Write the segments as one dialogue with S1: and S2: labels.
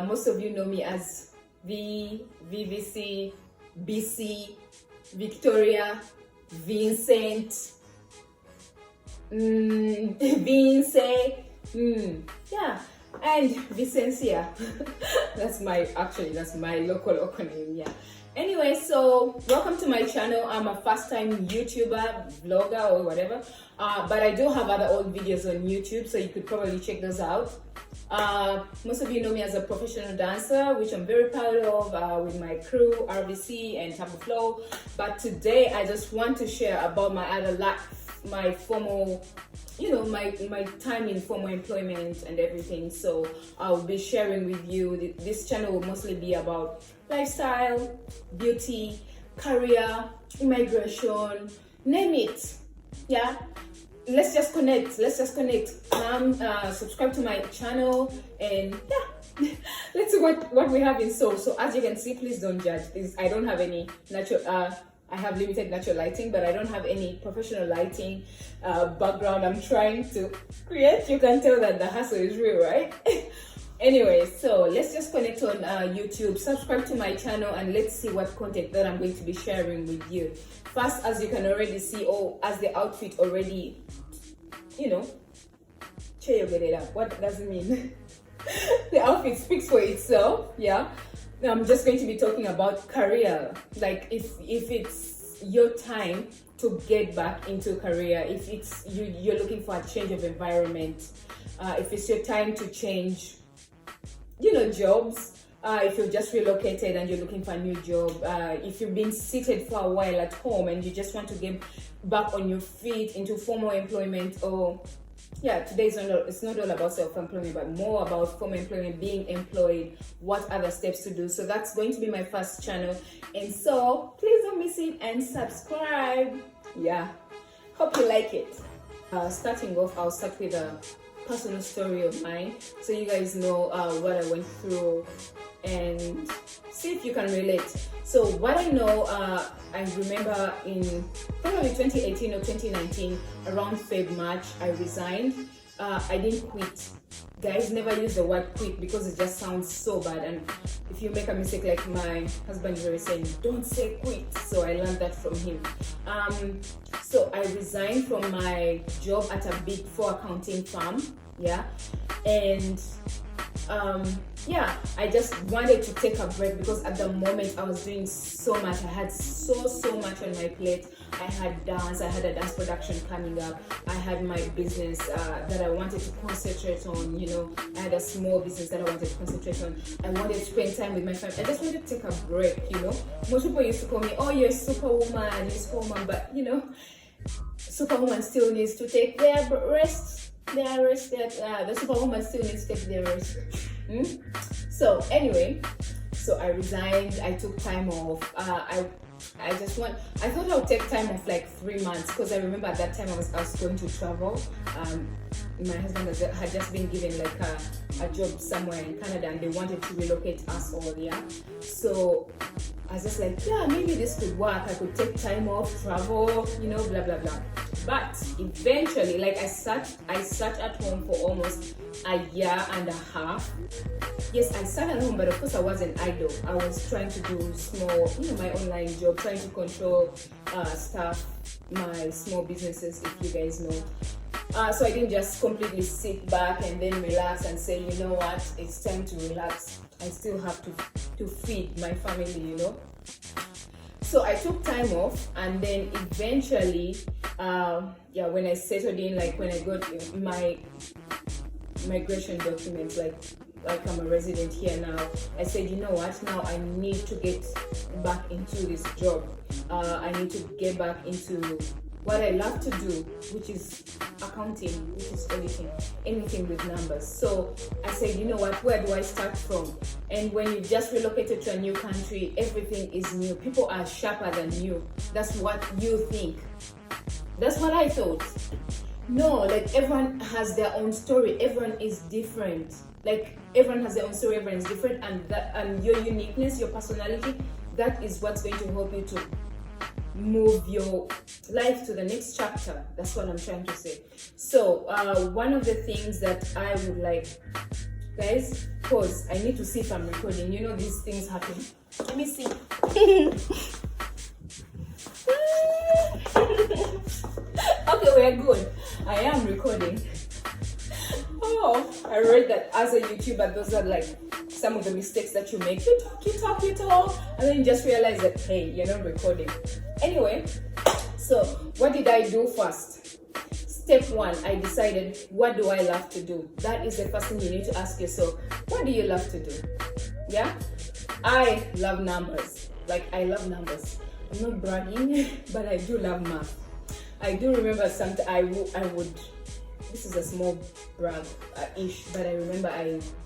S1: Most of you know me as VVC, BC, Victoria, Vincent, Vince, yeah, and Vicencia. that's my local name, yeah. Anyway, so welcome to my channel. I'm a first-time YouTuber, vlogger, or whatever, but I do have other old videos on YouTube, so you could probably check those out. Most of you know me as a professional dancer, which I'm very proud of, with my crew, RVC and Tabu Flow. But today I just want to share about my other life, my formal, my time in formal employment and everything. So I'll be sharing with you. This channel will mostly be about lifestyle, beauty, career, immigration, name it. Yeah. Let's just connect. Subscribe to my channel, and yeah, let's see what we have in store. So as you can see, please don't judge. I don't have any natural. I have limited natural lighting, but I don't have any professional lighting background I'm trying to create. You can tell that the hustle is real, right? Anyway, so let's just connect on YouTube, subscribe to my channel, and let's see what content that I'm going to be sharing with you. First, as you can already see, as the outfit already, what does it mean? The outfit speaks for itself, yeah. I'm just going to be talking about career, like if it's your time to get back into career, if it's you're looking for a change of environment, if it's your time to change jobs, if you've just relocated and you're looking for a new job, if you've been seated for a while at home and you just want to get back on your feet into formal employment, or today it's not all about self-employment, but more about formal employment, being employed, what other steps to do. So that's going to be my first channel, and so please don't miss it and subscribe. Yeah, hope you like it. Starting off, I'll start with a personal story of mine, so you guys know what I went through and see if you can relate. So what I know, I remember in probably 2018 or 2019, around March, I resigned. I didn't quit. Guys, never use the word quit because it just sounds so bad, and if you make a mistake, like my husband is always saying, don't say quit. So I learned that from him. So I resigned from my job at a Big Four accounting firm, and I just wanted to take a break because at the moment I was doing so much. I had so much on my plate. I had a dance production coming up. I had my business that I wanted to concentrate on. I had a small business that I wanted to concentrate on. I wanted to spend time with my family. I just wanted to take a break. Most people used to call me, oh, you're a superwoman, but superwoman still needs to take their rest. The superwoman still needs to take their rest. So anyway, I resigned. I took time off. I thought I would take time off like 3 months, because I remember at that time I was going to travel. My husband had just been given like a job somewhere in Canada, and they wanted to relocate us all, so I was just like, maybe this could work. I could take time off, travel, blah blah blah. But eventually, like I sat at home for almost a year and a half. Yes, I sat at home, but of course I wasn't idle. I was trying to do small, my online job, trying to control stuff, my small businesses, if you guys know. So I didn't just completely sit back and then relax and say, you know what, it's time to relax. I still have to feed my family, So I took time off, and then eventually, when I settled in, like when I got my migration documents, like I'm a resident here now, I said, you know what, now I need to get back into this job. I need to get back into what I love to do, which is accounting, which is auditing, anything with numbers. So I said, you know what, where do I start from? And when you just relocated to a new country, everything is new. People are sharper than you. That's what you think. That's what I thought. No, like everyone has their own story. Everyone is different. Like everyone has their own story. Everyone is different, and your uniqueness, your personality, that is what's going to help you to move your life to the next chapter. That's what I'm trying to say. So one of the things that I would like Guys, pause. I need to see if I'm recording. You know these things happen. Let me see. Okay, we're good. I am recording. Oh, I read that as a YouTuber, those are like some of the mistakes that you make. You talk, and then you just realize that, hey, you're not recording. Anyway, so what did I do first? Step one, I decided, what do I love to do? That is the first thing you need to ask yourself. What do you love to do? Yeah? I love numbers. Like, I love numbers. I'm not bragging, but I do love math. I do remember something I would, this is a small brag-ish, but I remember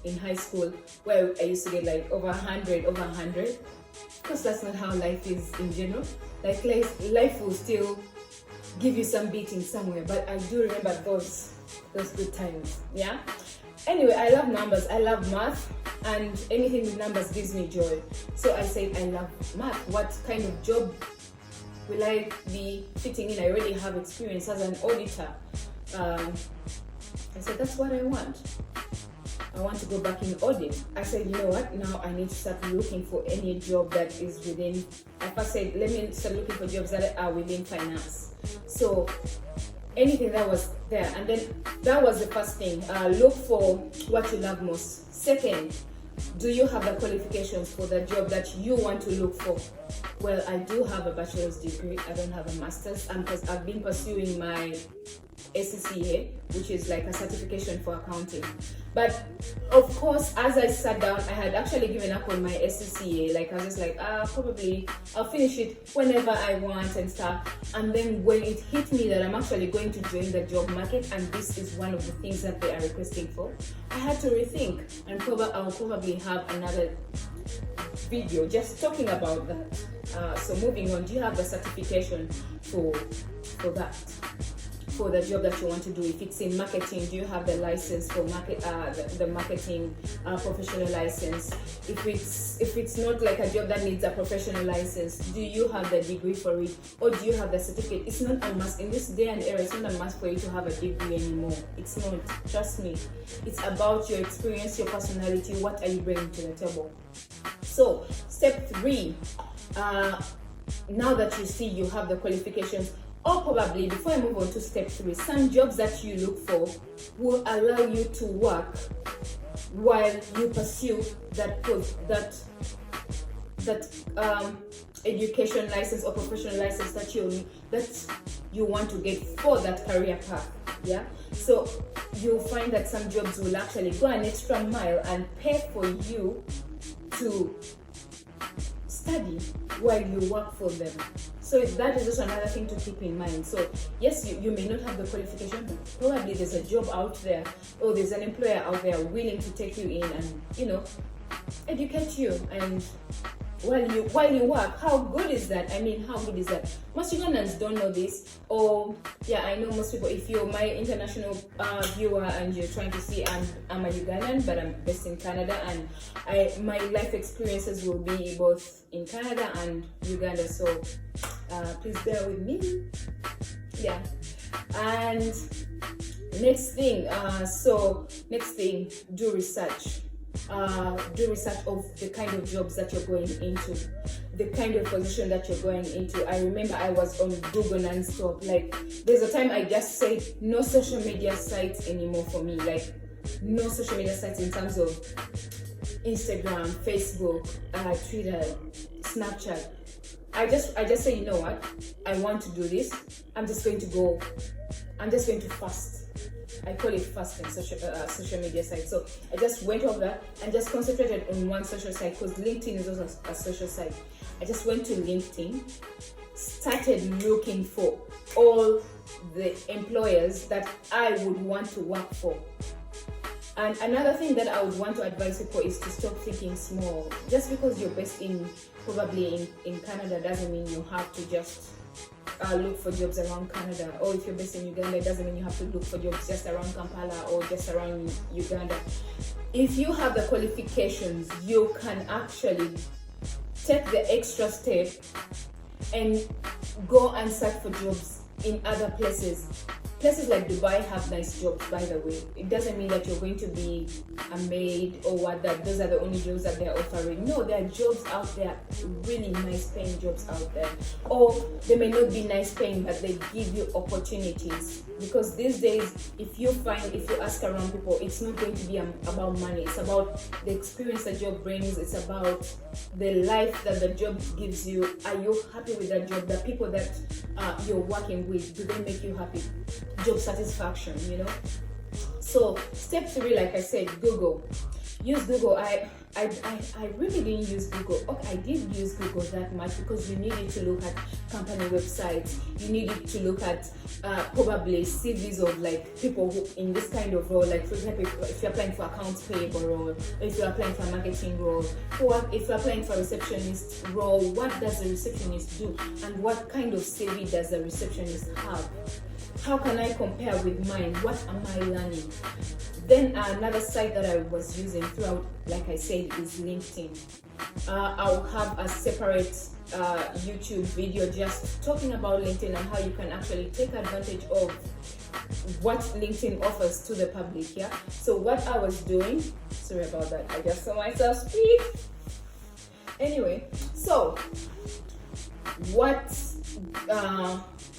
S1: in high school where I used to get like over 100. Of course, that's not how life is in general. Like life will still give you some beating somewhere, but I do remember those good times. Yeah. Anyway, I love numbers. I love math, and anything with numbers gives me joy. So I said, I love math. What kind of job will I be fitting in? I already have experience as an auditor. I said, that's what I want. I want to go back in audit. I said, you know what? Now I need to start looking for any job that is within. I first said, let me start looking for jobs that are within finance. So anything that was there, and then that was the first thing. Look for what you love most. Second, do you have the qualifications for the job that you want to look for? Well, I do have a bachelor's degree. I don't have a master's, because I've been pursuing my SCCA, which is like a certification for accounting. But of course, as I sat down, I had actually given up on my SCCA. Like, I was just like, probably I'll finish it whenever I want and stuff. And then when it hit me that I'm actually going to join the job market, and this is one of the things that they are requesting for, I had to rethink, and I'll probably have another video just talking about that. So moving on, do you have the certification for that? For the job that you want to do? If it's in marketing, do you have the license for the marketing professional license? If it's not like a job that needs a professional license, do you have the degree for it, or do you have the certificate? It's not a must in this day and era. It's not a must for you to have a degree anymore. It's not. Trust me. It's about your experience, your personality. What are you bringing to the table? So step 3. Now that you see you have the qualifications, or probably before I move on to step 3, some jobs that you look for will allow you to work while you pursue that education license or professional license that you want to get for that career path. Yeah. So you'll find that some jobs will actually go an extra mile and pay for you to study while you work for them. So that is also another thing to keep in mind. So yes, you may not have the qualification, but probably there's a job out there, or there's an employer out there willing to take you in and, educate you. And while you work, how good is that? I mean, how good is that? Most Ugandans don't know this. Or yeah, I know most people. If you're my international viewer and you're trying to see, I'm a Ugandan, but I'm based in Canada, and my life experiences will be both in Canada and Uganda. So please bear with me. Yeah. And next thing, do research. Do research of the kind of jobs that you're going into, the kind of position that you're going into. I remember I was on Google non-stop. Like, there's a time I just said no social media sites anymore for me. Like, no social media sites in terms of Instagram, Facebook, Twitter, Snapchat. I just say, you know what? I want to do this. I'm just going to fast. I call it fasting social media site. So I just went over and just concentrated on one social site, because LinkedIn is also a social site. I just went to LinkedIn, started looking for all the employers that I would want to work for. And another thing that I would want to advise people is to stop thinking small. Just because you're based probably in Canada doesn't mean you have to just look for jobs around Canada. Or if you're based in Uganda, it doesn't mean you have to look for jobs just around Kampala or just around Uganda. If you have the qualifications, you can actually take the extra step and go and search for jobs in other places. places like Dubai have nice jobs, by the way. It doesn't mean that you're going to be a maid or what, that those are the only jobs that they're offering. No, there are jobs out there, really nice paying jobs out there. Or they may not be nice paying, but they give you opportunities. Because these days, if you ask around people, it's not going to be about money. It's about the experience the job brings. It's about the life that the job gives you. Are you happy with that job? The people that you're working with, do they make you happy? Job satisfaction, you know. So step 3, like I said, Google. Use Google. I really didn't use Google. Okay, I did use Google that much because you needed to look at company websites. You needed to look at probably CVs of like people who in this kind of role. Like for example, if you're applying for accounts payable role, or if you're applying for a marketing role, or if you're applying for a receptionist role, what does the receptionist do, and what kind of CV does the receptionist have? How can I compare with mine? What am I learning? Then another site that I was using throughout, like I said, is LinkedIn. I'll have a separate YouTube video just talking about LinkedIn and how you can actually take advantage of what LinkedIn offers to the public. Yeah. So what I was doing, sorry about that, I just saw myself speak. Anyway, so what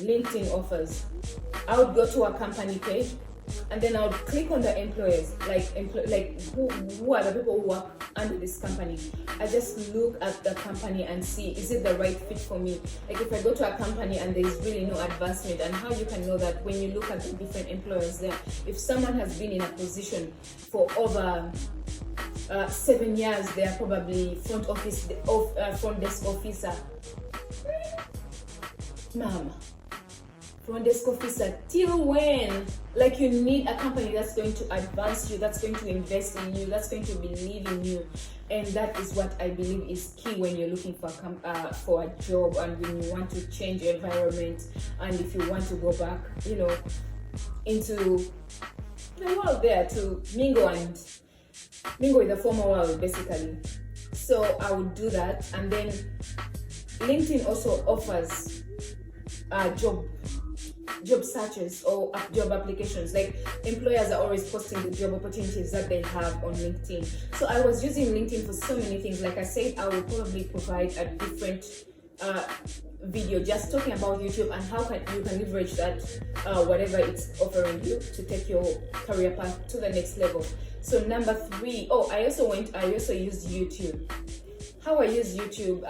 S1: LinkedIn offers, I would go to a company page and then I would click on the employers, like who are the people who work under this company. I just look at the company and see, is it the right fit for me? Like if I go to a company and there is really no advancement, and how you can know that when you look at the different employers there, if someone has been in a position for over 7 years, they are probably front desk officer. Mama. Front desk officer till when? Like you need a company that's going to advance you, that's going to invest in you, that's going to believe in you, and that is what I believe is key when you're looking for a job, and when you want to change your environment, and if you want to go back, you know, into the world there to mingle with the former world, basically. So I would do that, and then LinkedIn also offers job searches or job applications. Like employers are always posting the job opportunities that they have on LinkedIn. So I was using LinkedIn for so many things. Like I said, I will probably provide a different video just talking about YouTube and how you can leverage that whatever it's offering you to take your career path to the next level. So number 3, I also used YouTube. How I use YouTube,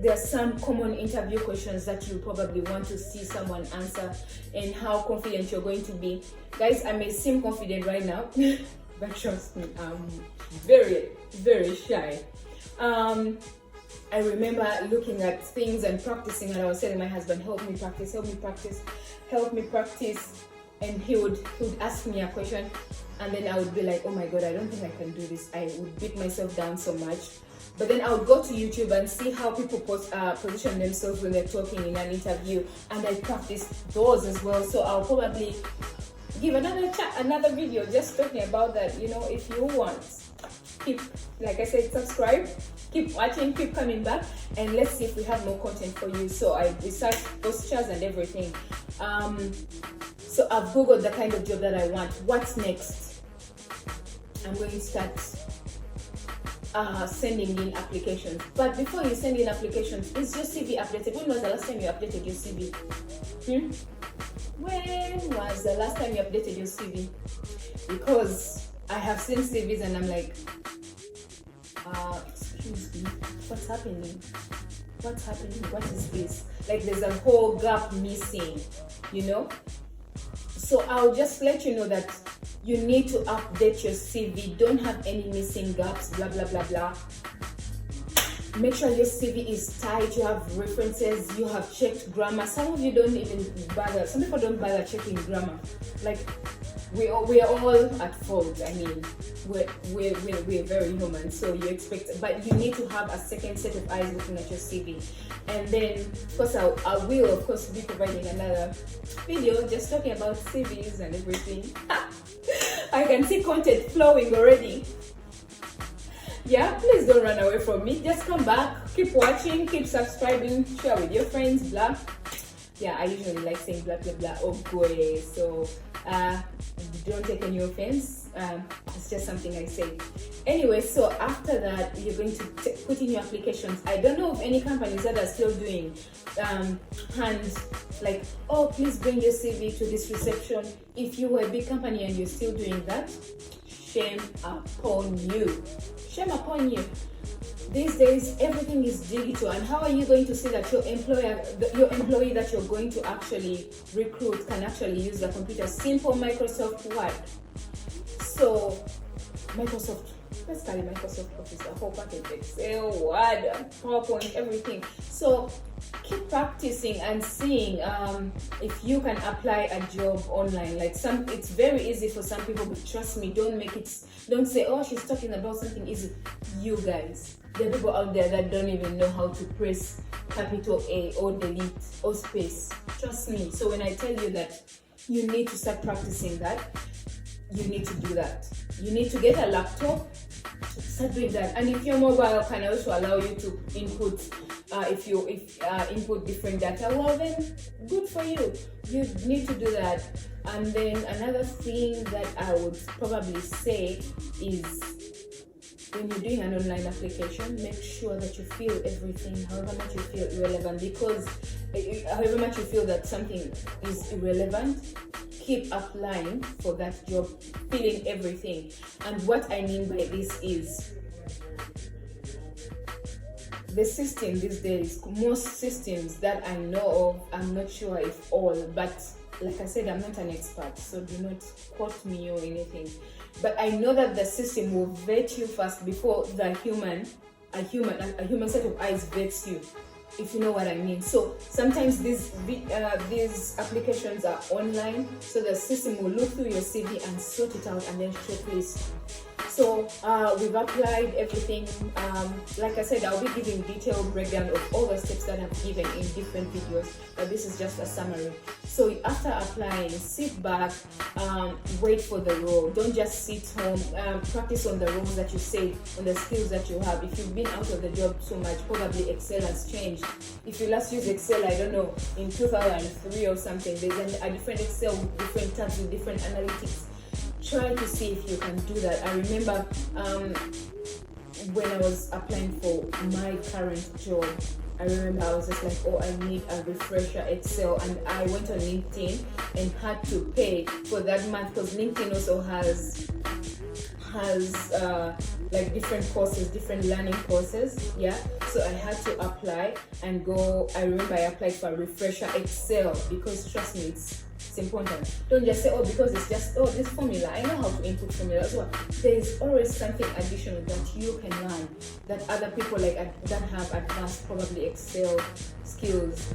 S1: there are some common interview questions that you probably want to see someone answer, and how confident you're going to be. Guys, I may seem confident right now, but trust me, I'm very, very shy. I remember looking at things and practicing, and I was telling my husband, help me practice. And he would ask me a question, and then I would be like, oh my God, I don't think I can do this. I would beat myself down so much. But then I would go to YouTube and see how people position themselves when they're talking in an interview, and I practice those as well. So I'll probably give another video just talking about that. You know, if you want, like I said, subscribe, keep watching, keep coming back, and let's see if we have more content for you. So I researched postures and everything. So I've Googled the kind of job that I want. What's next? I'm going to start sending in applications. But before you send in applications, is your CV updated? When was the last time you updated your CV? When was the last time you updated your CV? Because I have seen CVs and I'm like, excuse me, what's happening? What is this? Like there's a whole gap missing, you know? So I'll just let you know that you need to update your CV. Don't have any missing gaps, blah, blah, blah, blah. Make sure your CV is tight, you have references, you have checked grammar. Some of you don't even bother, some people don't bother checking grammar. Like, we are all at fault. I mean, we're very human, so you expect, but you need to have a second set of eyes looking at your CV. And then, of course, I will, of course, be providing another video just talking about CVs and everything. I can see content flowing already. Yeah, please don't run away from me. Just come back, keep watching, keep subscribing, share with your friends, blah. Yeah, I usually like saying blah blah blah or boy. So don't take any offense. It's just something I say. Anyway, so after that, you're going to put in your applications. I don't know of any companies that are still doing hand, like, oh, please bring your CV to this reception. If you were a big company and you're still doing that, shame upon you. Shame upon you. These days, everything is digital, and how are you going to see that your employee that you're going to actually recruit can actually use the computer? Simple Microsoft Word. So, Microsoft, let's call it Microsoft Office, the whole package, Excel, Word, PowerPoint, everything. So, keep practicing and seeing if you can apply a job online. Like it's very easy for some people, but trust me, don't say, oh, she's talking about something easy. You guys, there are people out there that don't even know how to press capital A or delete or space. Trust me. So when I tell you that you need to start practicing that, you need to do that. You need to get a laptop, start doing that. And if your mobile can also allow you to input, if you input different data, well then, good for you. You need to do that. And then another thing that I would probably say is, when you're doing an online application, make sure that you fill everything, however much you feel irrelevant, because however much you feel that something is irrelevant, keep applying for that job, filling everything. And what I mean by this is, the system these days, most systems that I know of, I'm not sure if all, but like I said, I'm not an expert, so do not quote me or anything. But I know that the system will vet you first before a human set of eyes vets you, if you know what I mean. So sometimes these applications are online, so the system will look through your CV and sort it out and then shortlist. So we've applied everything. Like I said, I'll be giving detailed breakdown of all the steps that I've given in different videos, but this is just a summary. So after applying, sit back, wait for the role. Don't just sit home. Practice on the roles that you say, on the skills that you have. If you've been out of the job so much, probably Excel has changed. If you last used Excel, I don't know, in 2003 or something, there's a different Excel with different tabs, with different analytics. Try to see if you can do that. I remember when I was applying for my current job, I remember I was just like, oh, I need a refresher Excel, and I went on LinkedIn and had to pay for that month, because LinkedIn also has like different courses, different learning courses. Yeah, so I had to apply and go. I remember I applied for a refresher Excel, because trust me, it's important. Don't just say, oh, because it's just, oh, this formula, I know how to input formulas. Well, there is always something additional that you can learn that other people that have advanced probably Excel skills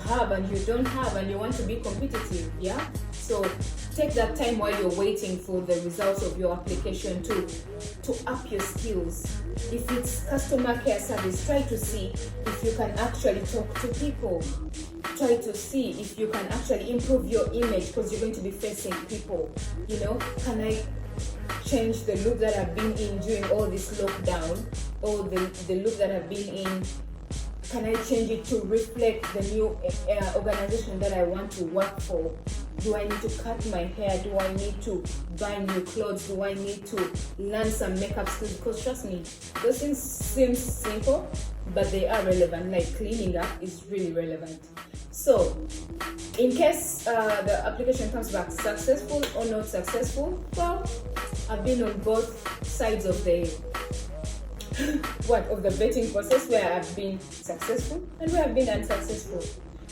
S1: have, and you don't have, and you want to be competitive. Yeah, so take that time while you're waiting for the results of your application to up your skills. If it's customer care service, try to see if you can actually talk to people. Try to see if you can actually improve your image, because you're going to be facing people. You know, can I change the look that I've been in during all this lockdown, or the look that I've been in? Can I change it to reflect the new organization that I want to work for? Do I need to cut my hair? Do I need to buy new clothes? Do I need to learn some makeup skills? Because trust me, those things seem simple, but they are relevant. Like cleaning up is really relevant. So, in case the application comes back successful or not successful, well, I've been on both sides of the of the vetting process, where I've been successful and where I've been unsuccessful.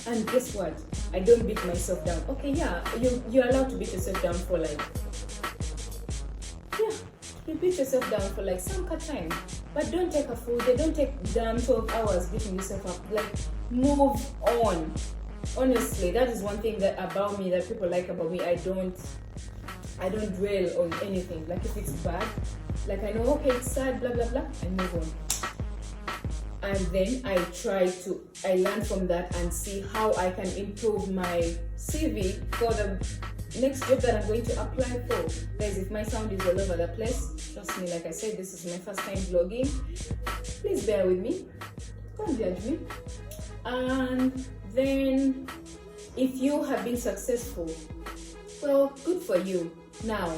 S1: And guess what? I don't beat myself down. Okay, yeah, you're allowed to beat yourself down for you beat yourself down for some cut time. But don't take a full day, don't take damn 12 hours beating yourself up. Move on. Honestly, that is one thing about me that people like about me. I don't dwell on anything. If it's bad, I know, okay, it's sad, blah blah blah, I move on. And then I learn from that and see how I can improve my CV for the next job that I'm going to apply for. Guys, if my sound is all over the place, trust me, like I said, this is my first time vlogging. Please bear with me. Don't judge me. And then if you have been successful, well, good for you. Now,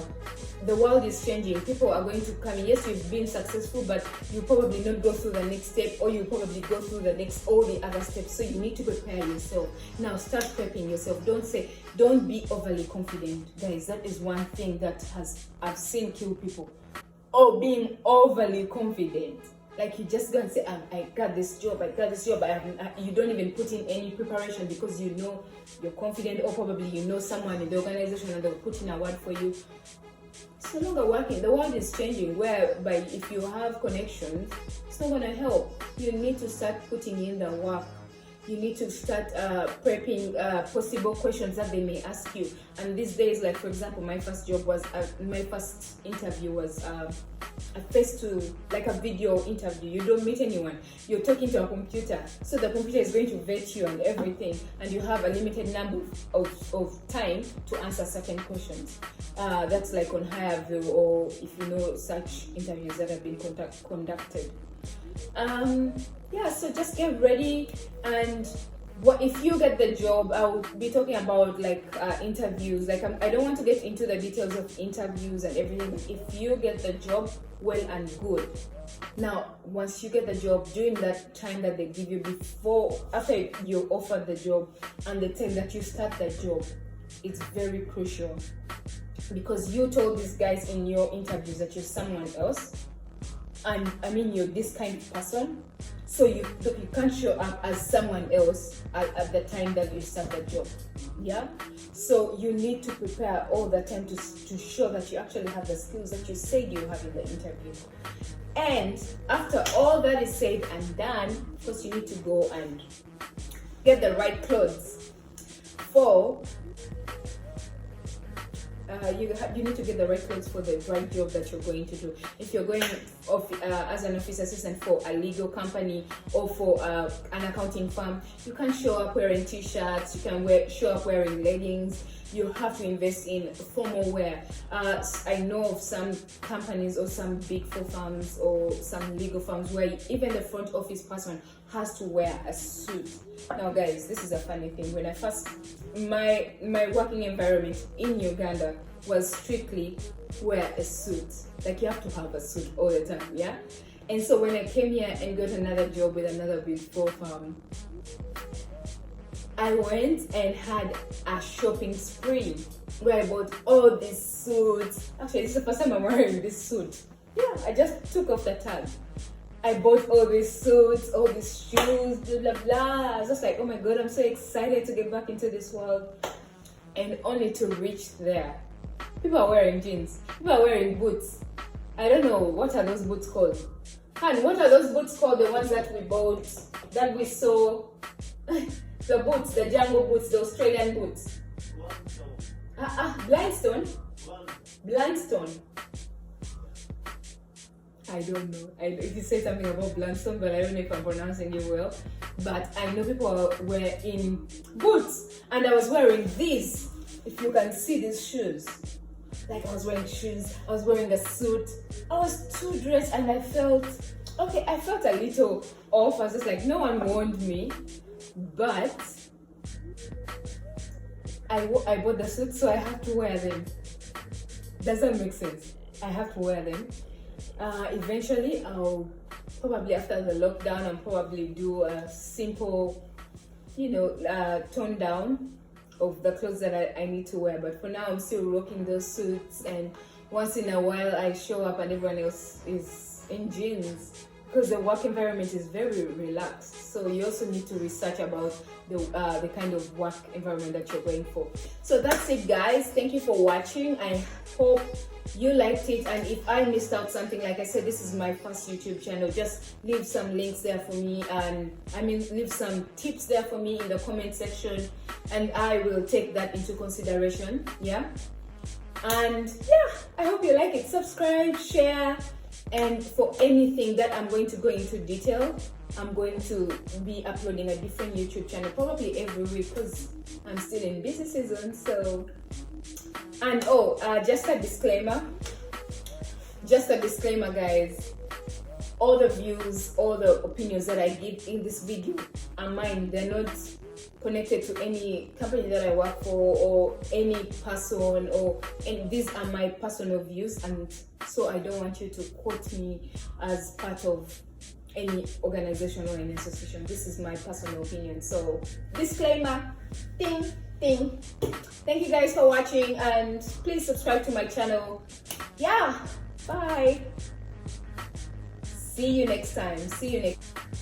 S1: the world is changing. People are going to come in. Yes, you've been successful, but you probably not go through the next step, or you probably go through all the other steps. So you need to prepare yourself. Now, start prepping yourself. Don't be overly confident. Guys, that is one thing that I've seen kill people. Oh, being overly confident. Like you just go and say, I got this job. You don't even put in any preparation because you know you're confident, or probably you know someone in the organization and they'll put in a word for you. It's no longer working. The world is changing, whereby if you have connections, it's not going to help. You need to start putting in the work. You need to start prepping possible questions that they may ask you. And these days, like for example, my first interview was a video interview. You don't meet anyone. You're talking to a computer, so the computer is going to vet you and everything, and you have a limited number of time to answer certain questions. That's like on HireView, or if you know such interviews that have been conducted. So just get ready. And if you get the job, I'll be talking about interviews. I don't want to get into the details of interviews and everything. If you get the job, well and good. Now, once you get the job, during that time that they give you after you're offered the job and the time that you start the job, it's very crucial, because you told these guys in your interviews that you're someone else. And you're this kind of person, so you can't show up as someone else at the time that you start the job. Yeah, so you need to prepare all the time to show that you actually have the skills that you said you have in the interview. And after all that is said and done, of course, you need to go and get the right clothes for you need to get the right clothes for the right job that you're going to do. If you're going as an office assistant for a legal company or for an accounting firm, you can't show up wearing t-shirts. You can show up wearing leggings. You have to invest in formal wear. I know of some companies or some big four firms or some legal firms where even the front office person has to wear a suit. Now guys, this is a funny thing. When I first, my working environment in Uganda was strictly wear a suit. Like you have to have a suit all the time, yeah? And so when I came here and got another job with another big four firm, I went and had a shopping spree where I bought all these suits. Actually, this is the first time I'm wearing this suit. Yeah, I just took off the tag. I bought all these suits, all these shoes, blah, blah, blah. I was just like, oh my God, I'm so excited to get back into this world. And only to reach there, people are wearing jeans. People are wearing boots. I don't know, what are those boots called? And what are those boots called? The ones that we bought, that we saw. The boots, the jungle boots, the Australian boots. Blindstone? Blindstone. I don't know. If you say something about Blindstone, but I don't know if I'm pronouncing it well. But I know people were in boots, and I was wearing these. If you can see these shoes. Like I was wearing shoes, I was wearing a suit. I was too dressed, and I felt a little off. I was just like, no one warned me. But I bought the suit, so I have to wear them. Does that make sense? I have to wear them. Eventually, I'll probably, after the lockdown, I'll probably do a simple, tone down of the clothes that I need to wear. But for now, I'm still rocking those suits, and once in a while, I show up and everyone else is in jeans. Because the work environment is very relaxed, so you also need to research about the kind of work environment that you're going for. So that's it, guys. Thank you for watching. I hope you liked it, and if I missed out something, like I said, this is my first YouTube channel. Just leave some links there for me, and leave some tips there for me in the comment section, and I will take that into consideration. Yeah, and yeah, I hope you like it. Subscribe, share. And for anything that I'm going to go into detail, I'm going to be uploading a different YouTube channel probably every week, because I'm still in busy season. So, and just a disclaimer, guys. All the views, all the opinions that I give in this video are mine. They're not connected to any company that I work for or any person, and these are my personal views, and so I don't want you to quote me as part of any organization or any association. This is my personal opinion. So disclaimer, ding ding. Thank you guys for watching, and please subscribe to my channel. Yeah, bye. See you next time. See you next